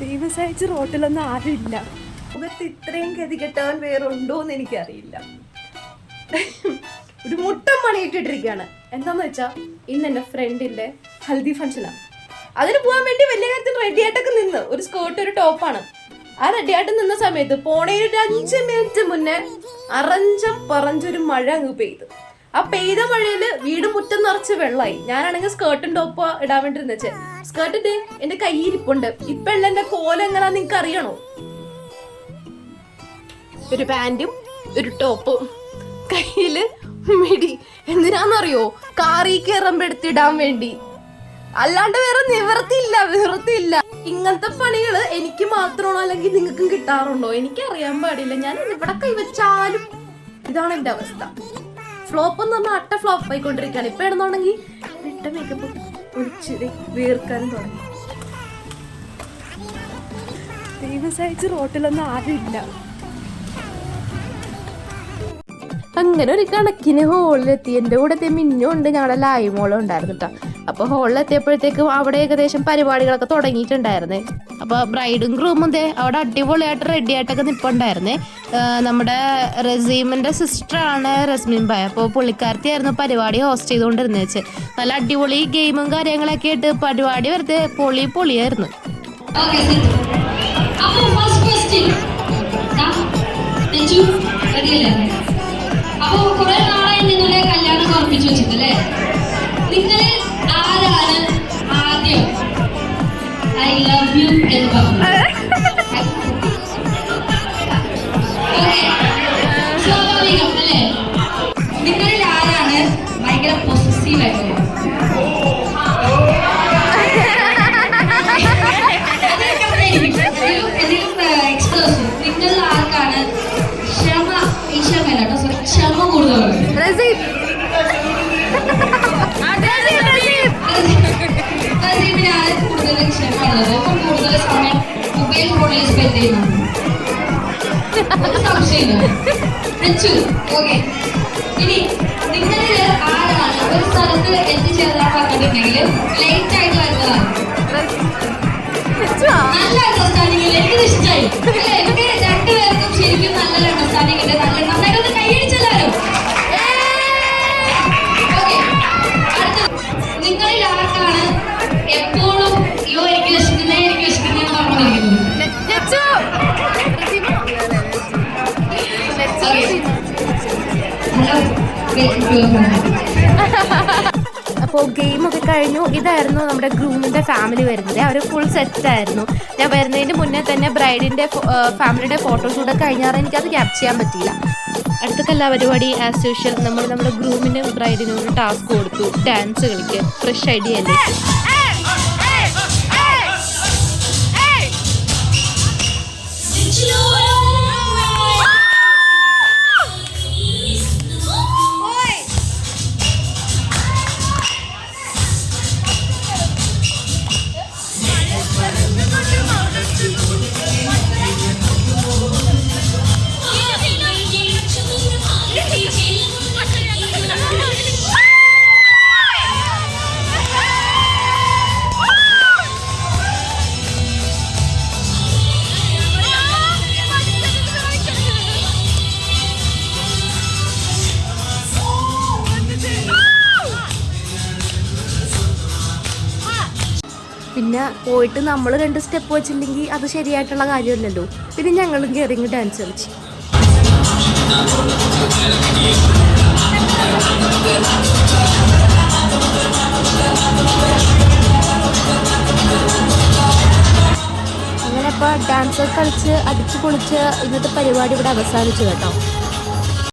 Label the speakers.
Speaker 1: ദൈവം സഹിച്ച് റോട്ടിലൊന്നും ആരുമില്ല. മുഖത്ത് ഇത്രയും ഗതികെട്ടവൻ വേറുണ്ടോന്ന് എനിക്കറിയില്ല. ഒരു മുട്ടം പണിയിട്ടിട്ടിരിക്കുകയാണ്. എന്താന്ന് വെച്ചാൽ ഇന്ന് എൻ്റെ ഫ്രണ്ടിന്റെ ഹൽദി ഫംഗ്ഷനാണ്. അതിന് പോകാൻ വേണ്ടി വലിയ കാര്യത്തിൽ റെഡി ആയിട്ടൊക്കെ നിന്ന് ഒരു സ്കേർട്ട് ഒരു ടോപ്പാണ്. ആ റെഡി ആയിട്ട് നിന്ന സമയത്ത് പോണേ ഒരു 5 മിനിറ്റ് മുന്നേ അറഞ്ചം പറഞ്ചൊരു മഴ അങ്ങ് പെയ്തു. ആ പെയ്ത മഴയില് വീട് മുറ്റം നിറച്ച് വെള്ളമായി. ഞാനാണെങ്കിൽ സ്കേർട്ടും ടോപ്പ് ഇടാൻ വേണ്ടി ഇരുന്നേ. സ്കേർട്ടിന്റെ എന്റെ കയ്യിരിപ്പുണ്ട്. ഇപ്പൊ ഉള്ള എന്റെ കോലം എങ്ങനാ നിങ്ങക്ക് അറിയണോ? ഒരു പാന്റും ഒരു ടോപ്പും കയ്യില് മിടി. എന്തിനാന്നറിയോ? കാറി കയറുമ്പോ എടുത്തിടാൻ വേണ്ടി. അല്ലാണ്ട് വേറെ നിവൃത്തിയില്ല. ഇങ്ങനത്തെ പണികള് എനിക്ക് മാത്രമാണോ അല്ലെങ്കിൽ നിങ്ങൾക്കും കിട്ടാറുണ്ടോ? എനിക്കറിയാൻ പാടില്ല. ഞാൻ ഇവിടെ കൈവച്ചാലും ഇതാണ് എന്റെ അവസ്ഥ. ഫ്ലോപ്പ് എന്ന് പറഞ്ഞാൽ അട്ട ഫ്ലോപ്പ് ആയിക്കൊണ്ടിരിക്കുകയാണ്. ഇപ്പൊ ഇടുന്നുണ്ടെങ്കിൽ ഇട്ട മേക്കപ്പ് ഒളിച്ചിരി വീർക്കാനും തുടങ്ങി. ദൈവം സഹിച്ച് റോട്ടിലൊന്നും ആരുമില്ല. അങ്ങനെ ഒരു കണക്കിന് ഹോളിലെത്തി. എൻ്റെ കൂടെ മിന്നുണ്ട്, ഞങ്ങളുടെ ലായ്മോളും ഉണ്ടായിരുന്നു കേട്ടോ. അപ്പോൾ ഹോളിലെത്തിയപ്പോഴത്തേക്കും അവിടെ ഏകദേശം പരിപാടികളൊക്കെ തുടങ്ങിയിട്ടുണ്ടായിരുന്നേ. അപ്പോൾ ബ്രൈഡും ഗ്രൂമും അവിടെ അടിപൊളിയായിട്ട് റെഡി ആയിട്ടൊക്കെ നിൽപ്പുണ്ടായിരുന്നേ. നമ്മുടെ റസീമിൻ്റെ സിസ്റ്ററാണ് റസ്മിൻ ഭായ്. അപ്പോൾ പുള്ളിക്കാരത്തിയായിരുന്നു പരിപാടി ഹോസ്റ്റ് ചെയ്തുകൊണ്ടിരുന്നത് വെച്ച്. നല്ല അടിപൊളി ഗെയിമും കാര്യങ്ങളൊക്കെ ആയിട്ട് പരിപാടി വെറുതെ പൊളിയായിരുന്നു.
Speaker 2: അപ്പൊ കുറെ നാളായി നിങ്ങളുടെ കല്യാണം ഉറപ്പിച്ചു വെച്ചിട്ടല്ലേ? നിങ്ങളിൽ ആരാണ് ആദ്യം ഐ ലവ് യു എന്ന് പറഞ്ഞു? സ്വാഭാവികം അല്ലേ? നിങ്ങളിൽ ആരാണ് ഭയങ്കര പൊസസീവ് ആയിട്ടുള്ളത്? എക്സ്പ്ലോസീവ്. നിങ്ങളിൽ ആർക്കാണ് ക്ഷമ കൂടുതലാണ്? റസീമിന് ആര് കൂടുതൽ ക്ഷമ ഉള്ളത്? ഇപ്പം കൂടുതൽ സമയം മൊബൈൽ ഫോണിൽ സ്പെൻഡ് ചെയ്യുന്നുണ്ട്. സംശയമില്ല. ഓക്കെ, ഇനി നിങ്ങളിൽ ആരാണ് ഒരു സ്ഥലത്ത് എത്തിച്ചേർന്നാൻ പറഞ്ഞിട്ടുണ്ടെങ്കിൽ ലേറ്റ് ആയിട്ട് വരുന്നതാണ്? നല്ല അണ്ടർസ്റ്റാൻഡിംഗ്. എനിക്ക് ഇഷ്ടമായി. എനിക്ക് രണ്ടുപേർക്കും ശരിക്കും നല്ല അണ്ടർസ്റ്റാൻഡിംഗ് ഉണ്ട്. നന്നായിട്ടൊന്ന് കൈയടിച്ചെല്ലാരും. ഓക്കെ, നിങ്ങളിൽ ആർക്കാണ് എപ്പോഴും അയ്യോ എനിക്ക് വിശക്കുന്നേ പറഞ്ഞിരിക്കുന്നത്?
Speaker 1: അപ്പോൾ ഗെയിമൊക്കെ കഴിഞ്ഞു. ഇതായിരുന്നു നമ്മുടെ ഗ്രൂമിൻ്റെ ഫാമിലി വരുന്നത്. അവർ ഫുൾ സെറ്റായിരുന്നു. ഞാൻ വരുന്നതിന് മുന്നേ തന്നെ ബ്രൈഡിൻ്റെ ഫാമിലിയുടെ ഫോട്ടോഷൂട്ടൊക്കെ കഴിഞ്ഞാൽ എനിക്കത് ക്യാപ്ചർ ചെയ്യാൻ പറ്റിയില്ല. അടുത്ത കലാപരിപാടി ആസ് യൂഷ്വൽ നമ്മുടെ ഗ്രൂമിനും ബ്രൈഡിനും ഒരു ടാസ്ക് കൊടുത്തു. ഡാൻസ് കളിക്കുക. ഫ്രഷ് ഐഡിയ അല്ലേ? പിന്നെ പോയിട്ട് നമ്മൾ 2 സ്റ്റെപ്പ് വെച്ചില്ലെങ്കിൽ അത് ശരിയായിട്ടുള്ള കാര്യമല്ലല്ലോ. പിന്നെ ഞങ്ങളും കയറിങ്ങ് ഡാൻസ് കളിച്ചു. അങ്ങനെ ഇപ്പോൾ ഡാൻസ് കളിച്ച് അടിച്ചു പൊളിച്ച് ഇന്നത്തെ പരിപാടി ഇവിടെ അവസാനിച്ചു കേട്ടോ.